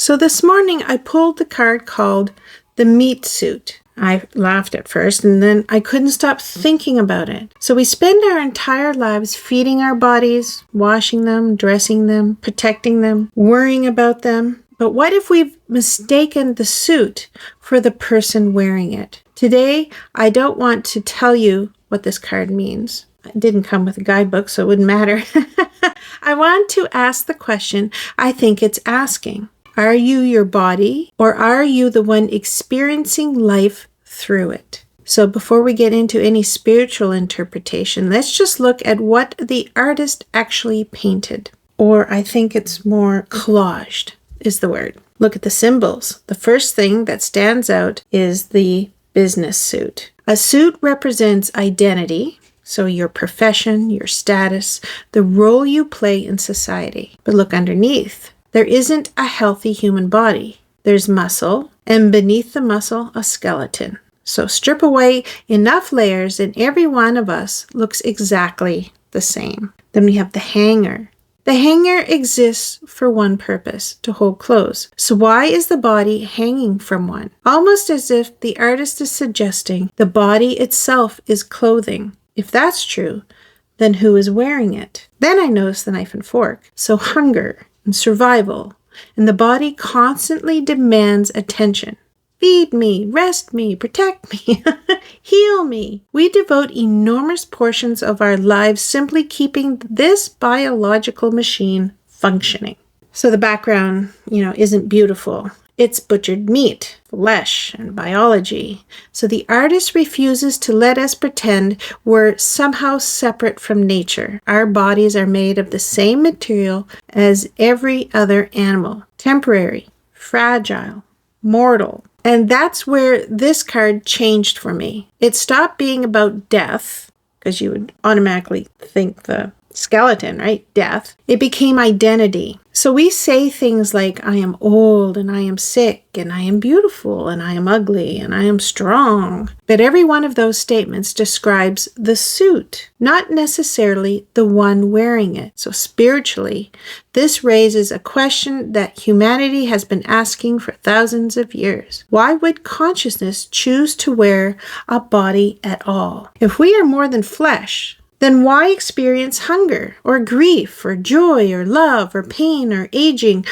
So this morning I pulled the card called the meat suit. I laughed at first and then I couldn't stop thinking about it. So we spend our entire lives feeding our bodies, washing them, dressing them, protecting them, worrying about them. But what if we've mistaken the suit for the person wearing it? Today, I don't want to tell you what this card means. It didn't come with a guidebook, so it wouldn't matter. I want to ask the question I think it's asking. Are you your body, or are you the one experiencing life through it? So before we get into any spiritual interpretation, let's just look at what the artist actually painted. Or I think it's more collaged is the word. Look at the symbols. The first thing that stands out is the business suit. A suit represents identity, so your profession, your status, the role you play in society. But look underneath. There isn't a healthy human body. There's muscle, and beneath the muscle, a skeleton. So strip away enough layers and every one of us looks exactly the same. Then we have the hanger. The hanger exists for one purpose, to hold clothes. So why is the body hanging from one? Almost as if the artist is suggesting the body itself is clothing. If that's true, then who is wearing it? Then I notice the knife and fork. So hunger and survival, and the body constantly demands attention. Feed me, rest me, protect me, heal me. We devote enormous portions of our lives simply keeping this biological machine functioning. So the background, isn't beautiful. It's butchered meat, flesh, and biology. So the artist refuses to let us pretend we're somehow separate from nature. Our bodies are made of the same material as every other animal. Temporary, fragile, mortal. And that's where this card changed for me. It stopped being about death, because you would automatically think the skeleton, right? Death. It became identity. So we say things like, I am old and I am sick and I am beautiful and I am ugly and I am strong. But every one of those statements describes the suit, not necessarily the one wearing it. So spiritually, this raises a question that humanity has been asking for thousands of years. Why would consciousness choose to wear a body at all? If we are more than flesh, then why experience hunger or grief or joy or love or pain or aging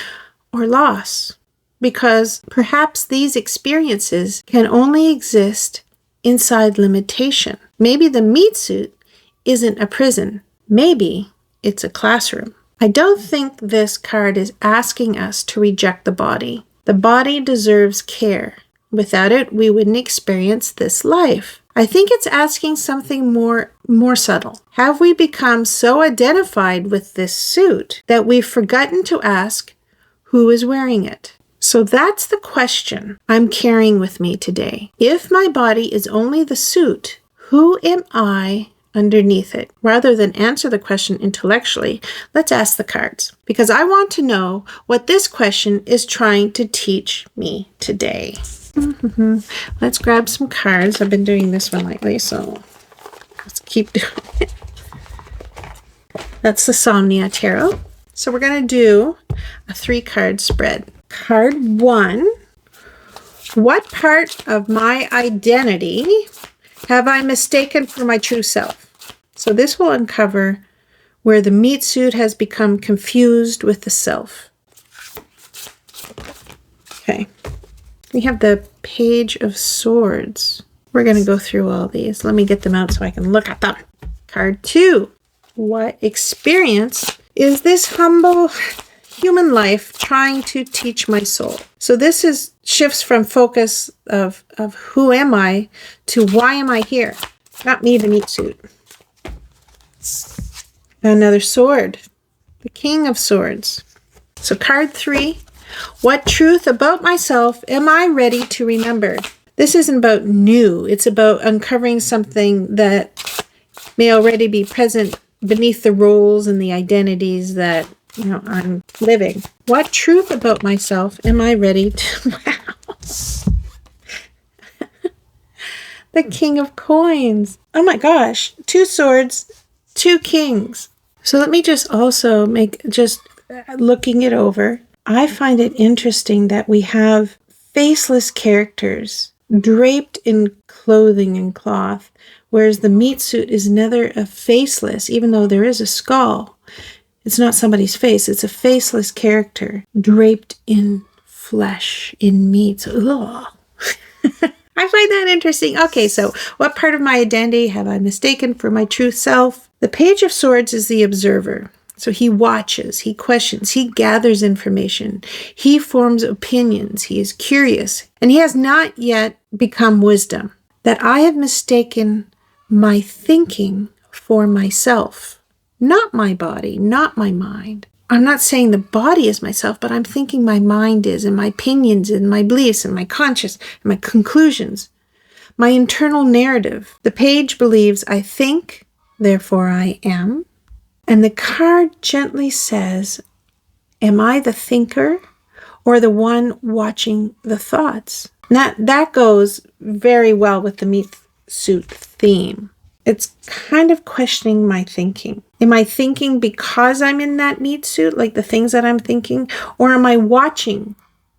or loss? Because perhaps these experiences can only exist inside limitation. Maybe the meat suit isn't a prison. Maybe it's a classroom. I don't think this card is asking us to reject the body. The body deserves care. Without it, we wouldn't experience this life. I think it's asking something more subtle. Have we become so identified with this suit that we've forgotten to ask who is wearing it? So that's the question I'm carrying with me today. If my body is only the suit, who am I underneath it? Rather than answer the question intellectually, let's ask the cards, because I want to know what this question is trying to teach me today. Let's grab some cards. I've been doing this one lately, so let's keep doing it. That's the Somnia Tarot. So we're going to do a 3-card spread. Card 1. What part of my identity have I mistaken for my true self? So this will uncover where the meat suit has become confused with the self. Okay. We have the Page of Swords. We're going to go through all these. Let me get them out so I can look at them. Card 2. What experience is this humble human life trying to teach my soul? So this shifts from focus of who am I to why am I here? Not me, the meat suit. Another sword. The King of Swords. So card 3. What truth about myself am I ready to remember? This isn't about new. It's about uncovering something that may already be present beneath the roles and the identities that, I'm living. What truth about myself am I ready to... Wow. The King of Coins. Oh my gosh. 2 swords, 2 kings. So let me just also looking it over. I find it interesting that we have faceless characters draped in clothing and cloth, whereas the meat suit is neither a faceless, even though there is a skull. It's not somebody's face. It's a faceless character draped in flesh, in meat. Ugh. I find that interesting. Okay, so what part of my identity have I mistaken for my true self? The Page of Swords is the observer. So he watches, he questions, he gathers information, he forms opinions, he is curious, and he has not yet become wisdom. That I have mistaken my thinking for myself, not my body, not my mind. I'm not saying the body is myself, but I'm thinking my mind is, and my opinions, and my beliefs, and my conscience, and my conclusions, my internal narrative. The page believes I think, therefore I am. And the card gently says, am I the thinker or the one watching the thoughts? That goes very well with the meat suit theme. It's kind of questioning my thinking. Am I thinking because I'm in that meat suit, like the things that I'm thinking, or am I watching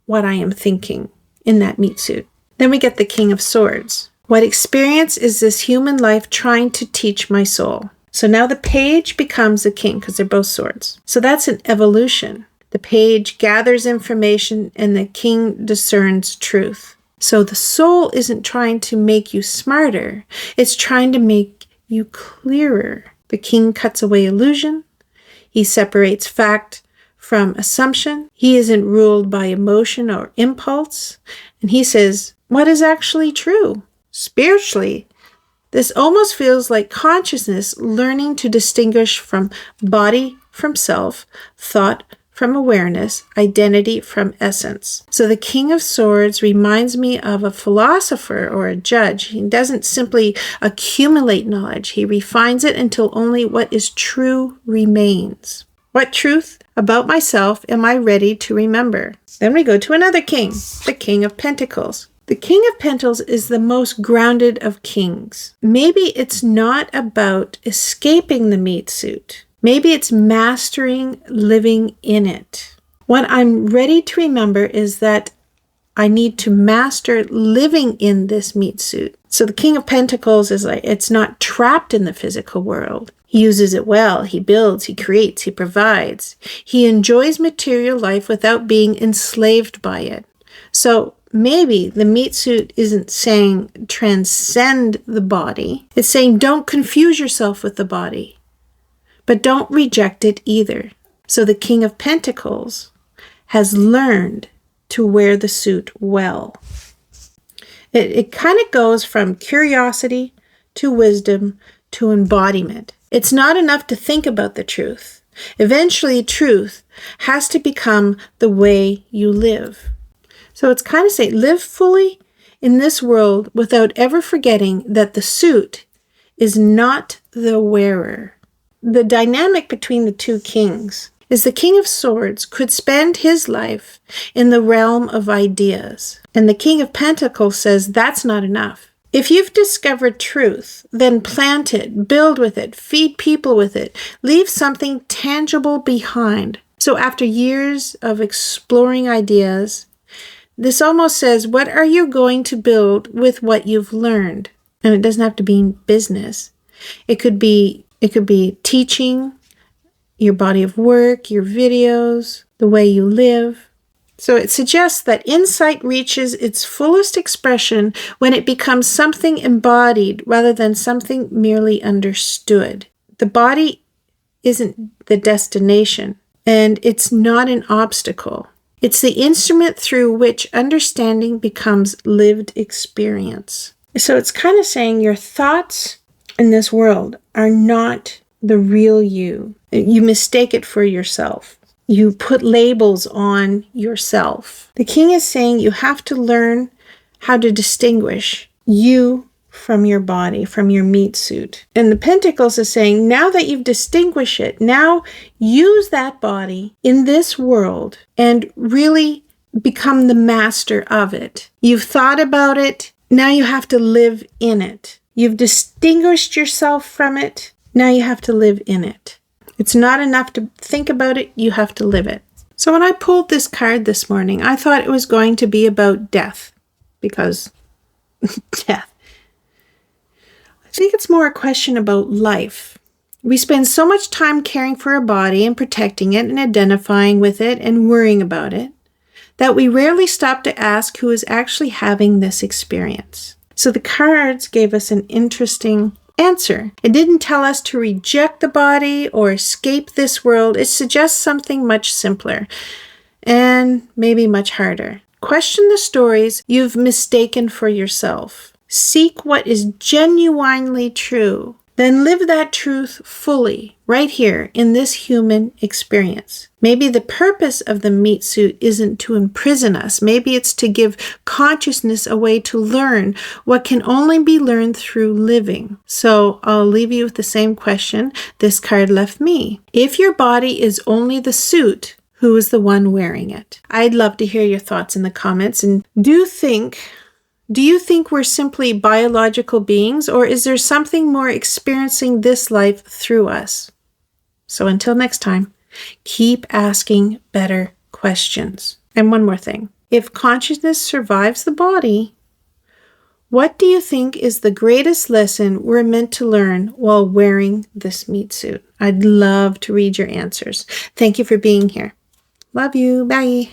what I am thinking in that meat suit? Then we get the King of Swords. What experience is this human life trying to teach my soul? So now the page becomes the king because they're both swords. So that's an evolution. The page gathers information and the king discerns truth. So the soul isn't trying to make you smarter. It's trying to make you clearer. The king cuts away illusion. He separates fact from assumption. He isn't ruled by emotion or impulse. And he says, what is actually true? Spiritually, this almost feels like consciousness learning to distinguish from body from self, thought from awareness, identity from essence. So the King of Swords reminds me of a philosopher or a judge. He doesn't simply accumulate knowledge. He refines it until only what is true remains. What truth about myself am I ready to remember? Then we go to another king, the King of Pentacles. The King of Pentacles is the most grounded of kings. Maybe it's not about escaping the meat suit. Maybe it's mastering living in it. What I'm ready to remember is that I need to master living in this meat suit. So the King of Pentacles is like, it's not trapped in the physical world. He uses it well. He builds, he creates, he provides. He enjoys material life without being enslaved by it. So maybe the meat suit isn't saying transcend the body. It's saying don't confuse yourself with the body, but don't reject it either. So the King of Pentacles has learned to wear the suit well. It kind of goes from curiosity to wisdom to embodiment. It's not enough to think about the truth. Eventually, truth has to become the way you live. So it's kind of saying, live fully in this world without ever forgetting that the suit is not the wearer. The dynamic between the two kings is the King of Swords could spend his life in the realm of ideas. And the King of Pentacles says that's not enough. If you've discovered truth, then plant it, build with it, feed people with it, leave something tangible behind. So after years of exploring ideas, this almost says, what are you going to build with what you've learned? And it doesn't have to be business. It could be teaching, your body of work, your videos, the way you live. So it suggests that insight reaches its fullest expression when it becomes something embodied rather than something merely understood. The body isn't the destination, and it's not an obstacle. It's the instrument through which understanding becomes lived experience. So it's kind of saying your thoughts in this world are not the real you. You mistake it for yourself. You put labels on yourself. The king is saying you have to learn how to distinguish you from your body, from your meat suit. And the Pentacles is saying, now that you've distinguished it, now use that body in this world and really become the master of it. You've thought about it. Now you have to live in it. You've distinguished yourself from it. Now you have to live in it. It's not enough to think about it. You have to live it. So when I pulled this card this morning, I thought it was going to be about death, because death. I think it's more a question about life. We spend so much time caring for our body and protecting it and identifying with it and worrying about it that we rarely stop to ask who is actually having this experience. So the cards gave us an interesting answer. It didn't tell us to reject the body or escape this world. It suggests something much simpler and maybe much harder. Question the stories you've mistaken for yourself. Seek what is genuinely true. Then live that truth fully, right here in this human experience. Maybe the purpose of the meat suit isn't to imprison us. Maybe it's to give consciousness a way to learn what can only be learned through living. So I'll leave you with the same question this card left me. If your body is only the suit, who is the one wearing it? I'd love to hear your thoughts in the comments. And do you think we're simply biological beings, or is there something more experiencing this life through us? So until next time, keep asking better questions. And one more thing. If consciousness survives the body, what do you think is the greatest lesson we're meant to learn while wearing this meat suit? I'd love to read your answers. Thank you for being here. Love you. Bye.